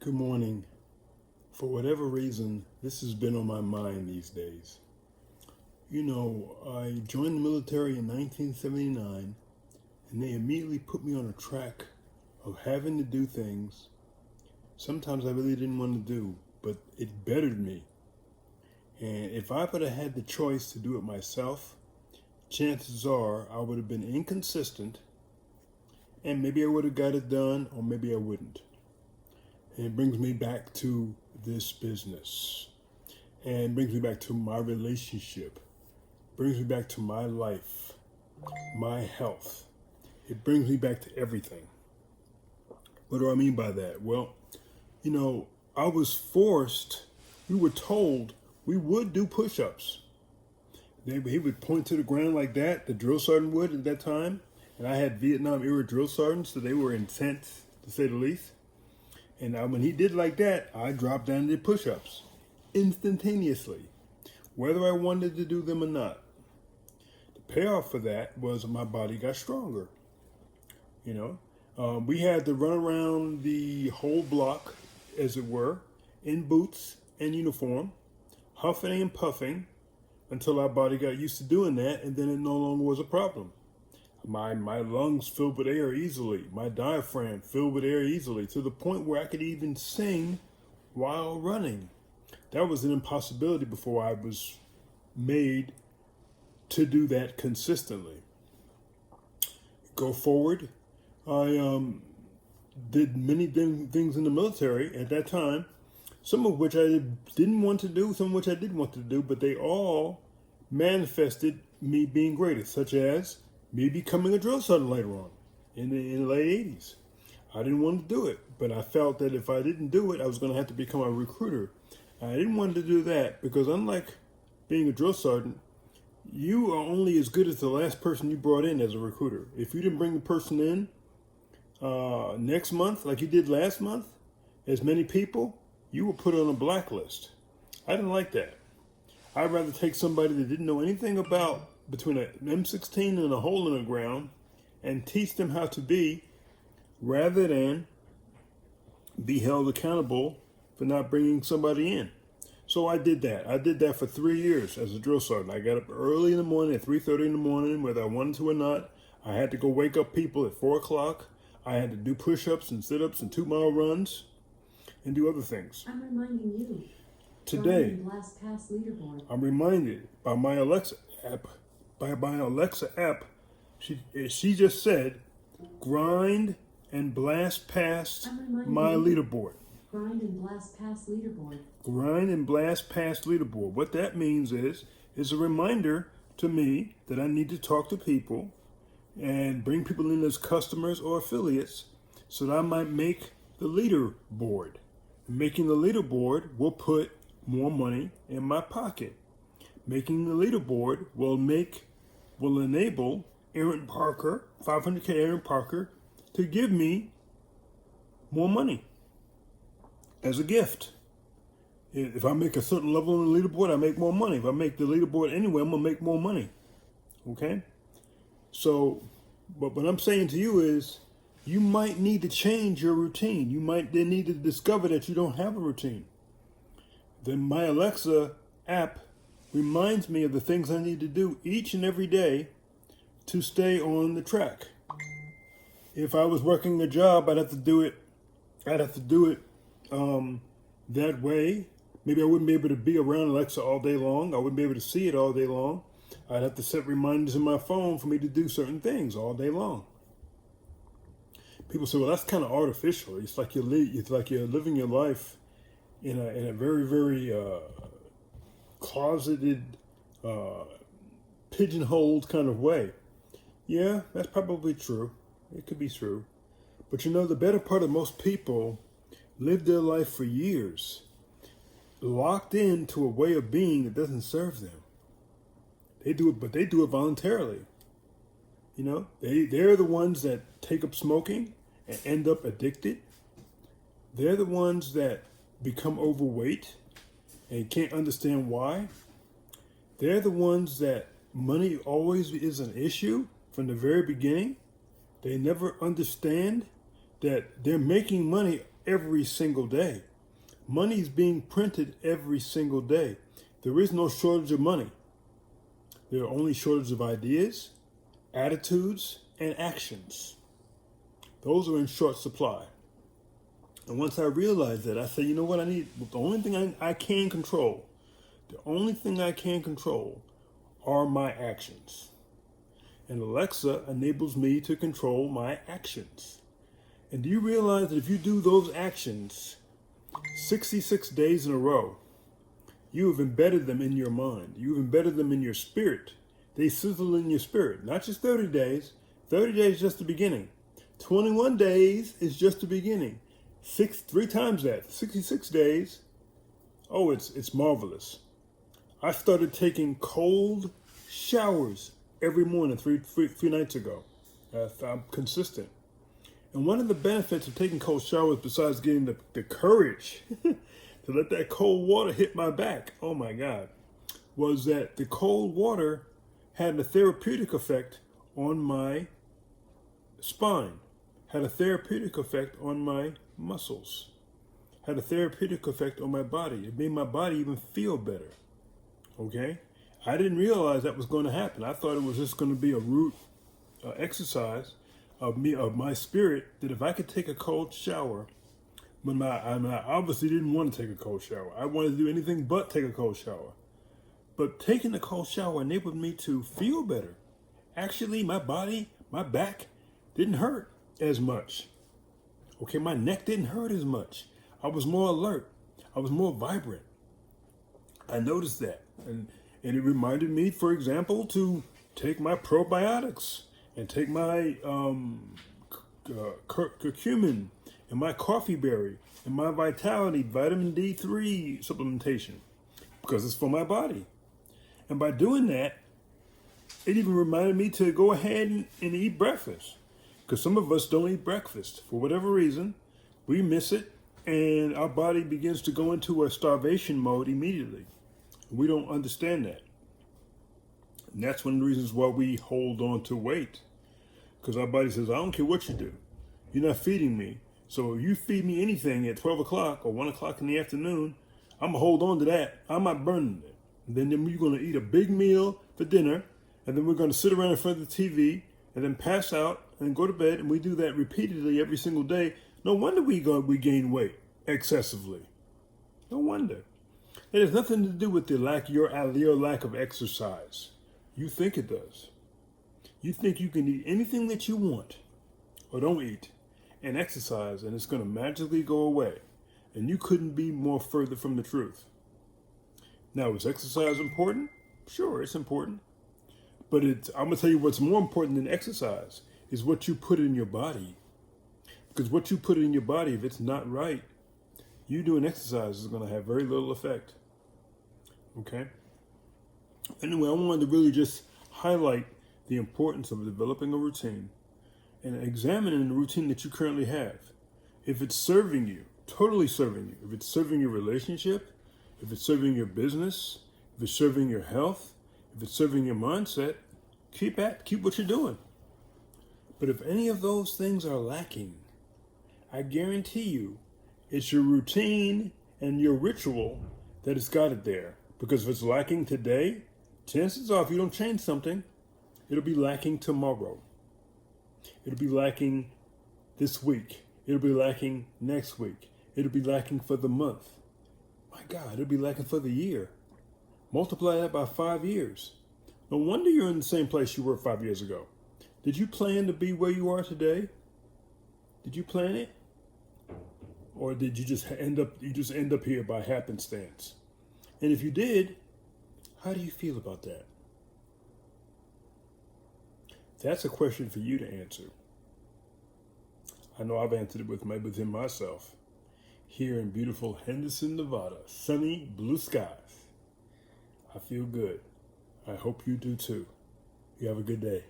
Good morning. For whatever reason, this has been on my mind these days. I joined the military in 1979, and they immediately put me on a track of having to do things sometimes I really didn't want to do, but it bettered me. And if I would have had the choice to do it myself, chances are I would have been inconsistent, and maybe I would have got it done, or maybe I wouldn't. And it brings me back to this business, and brings me back to my relationship, brings me back to my life, my health. It brings me back to everything. What do I mean by that? Well, I was forced, we were told we would do push-ups. He would point to the ground like that, the drill sergeant would at that time. And I had Vietnam era drill sergeants, so they were intense, to say the least. And when he did like that, I dropped down and did push-ups instantaneously, whether I wanted to do them or not. The payoff for that was my body got stronger. We had to run around the whole block, as it were, in boots and uniform, huffing and puffing until our body got used to doing that, and then it no longer was a problem. My lungs filled with air easily. My diaphragm filled with air easily, to the point where I could even sing while running. That was an impossibility before I was made to do that consistently. Go forward, I did many things in the military at that time, some of which I didn't want to do, some of which I did want to do, but they all manifested me being greater, such as me becoming a drill sergeant later on in the late 80s. I didn't want to do it, but I felt that if I didn't do it, I was going to have to become a recruiter. I didn't want to do that because, unlike being a drill sergeant, you are only as good as the last person you brought in as a recruiter. If you didn't bring the person in next month, like you did last month, as many people, you were put on a blacklist. I didn't like that. I'd rather take somebody that didn't know anything about between an M16 and a hole in the ground and teach them how to be, rather than be held accountable for not bringing somebody in. So I did that. I did that for 3 years as a drill sergeant. I got up early in the morning at 3:30 in the morning, whether I wanted to or not. I had to go wake up people at 4 o'clock. I had to do push-ups and sit-ups and 2-mile runs and do other things. I'm reminding you. Today, LastPass leaderboard. I'm reminded by my Alexa app. She just said, grind and blast past my leaderboard. Grind and blast past leaderboard. Grind and blast past leaderboard. What that means is a reminder to me that I need to talk to people and bring people in as customers or affiliates so that I might make the leaderboard. Making the leaderboard will put more money in my pocket. Making the leaderboard will enable Aaron Parker, 500K Aaron Parker, to give me more money as a gift. If I make a certain level on the leaderboard, I make more money. If I make the leaderboard anyway, I'm going to make more money. Okay? So, but what I'm saying to you is, you might need to change your routine. You might then need to discover that you don't have a routine. Then my Alexa app reminds me of the things I need to do each and every day to stay on the track. If I was working a job, I'd have to do it that way. Maybe I wouldn't be able to be around Alexa all day long. I wouldn't be able to see it all day long. I'd have to set reminders in my phone for me to do certain things all day long. People say, well, that's kind of artificial. It's like you're living your life in a very, very closeted, pigeonholed kind of way. Yeah, that's probably true. It could be true. But the better part of most people live their life for years locked into a way of being that doesn't serve them. They do it, but they do it voluntarily. They're the ones that take up smoking and end up addicted. They're the ones that become overweight and can't understand why. They're the ones that money always is an issue from the very beginning. They never understand that they're making money every single day. Money is being printed every single day. There is no shortage of money. There are only shortage of ideas, attitudes, and actions. Those are in short supply. And once I realized that, I said, you know what I need? The only thing I can control, are my actions. And Alexa enables me to control my actions. And do you realize that if you do those actions 66 days in a row, you have embedded them in your mind. You've embedded them in your spirit. They sizzle in your spirit. Not just 30 days. 30 days is just the beginning. 21 days is just the beginning. 3 times that. 66 days. Oh, it's marvelous. I started taking cold showers every morning 3 nights ago. I'm consistent. And one of the benefits of taking cold showers, besides getting the courage to let that cold water hit my back, oh my God, was that the cold water had a therapeutic effect on my spine, had a therapeutic effect on my muscles, had a therapeutic effect on my body. It made my body even feel better. Okay? I didn't realize that was going to happen. I thought it was just going to be a root exercise of my spirit, that if I could take a cold shower, but I obviously didn't want to take a cold shower. I wanted to do anything but take a cold shower. But taking the cold shower enabled me to feel better. Actually, my body, my back didn't hurt as much. Okay, my neck didn't hurt as much. I was more alert. I was more vibrant. I noticed that. And it reminded me, for example, to take my probiotics and take my curcumin and my coffee berry and my vitality, vitamin D3 supplementation, because it's for my body. And by doing that, it even reminded me to go ahead and eat breakfast. Because some of us don't eat breakfast. For whatever reason, we miss it, and our body begins to go into a starvation mode immediately. We don't understand that. And that's one of the reasons why we hold on to weight. Because our body says, I don't care what you do. You're not feeding me. So if you feed me anything at 12 o'clock or 1 o'clock in the afternoon, I'm going to hold on to that. I'm not burning it. And then you're going to eat a big meal for dinner. And then we're going to sit around in front of the TV and then pass out and go to bed. And we do that repeatedly every single day. No wonder we gain weight excessively. No wonder. It has nothing to do with your lack of exercise. You think it does. You think you can eat anything that you want or don't eat and exercise, and it's going to magically go away. And you couldn't be more further from the truth. Now, is exercise important? Sure, it's important. But I'm going to tell you what's more important than exercise is what you put in your body. Because what you put in your body, if it's not right, you doing exercise is going to have very little effect. Okay? Anyway, I wanted to really just highlight the importance of developing a routine and examining the routine that you currently have. If it's serving you, totally serving you, if it's serving your relationship, if it's serving your business, if it's serving your health, if it's serving your mindset, keep what you're doing. But if any of those things are lacking, I guarantee you it's your routine and your ritual that has got it there. Because if it's lacking today, chances are if you don't change something, it'll be lacking tomorrow. It'll be lacking this week. It'll be lacking next week. It'll be lacking for the month. My God, it'll be lacking for the year. Multiply that by 5 years. No wonder you're in the same place you were 5 years ago. Did you plan to be where you are today? Did you plan it? Or did you just end up here by happenstance? And if you did, how do you feel about that? That's a question for you to answer. I know I've answered it within myself. Here in beautiful Henderson, Nevada, sunny, blue skies. I feel good. I hope you do too. You have a good day.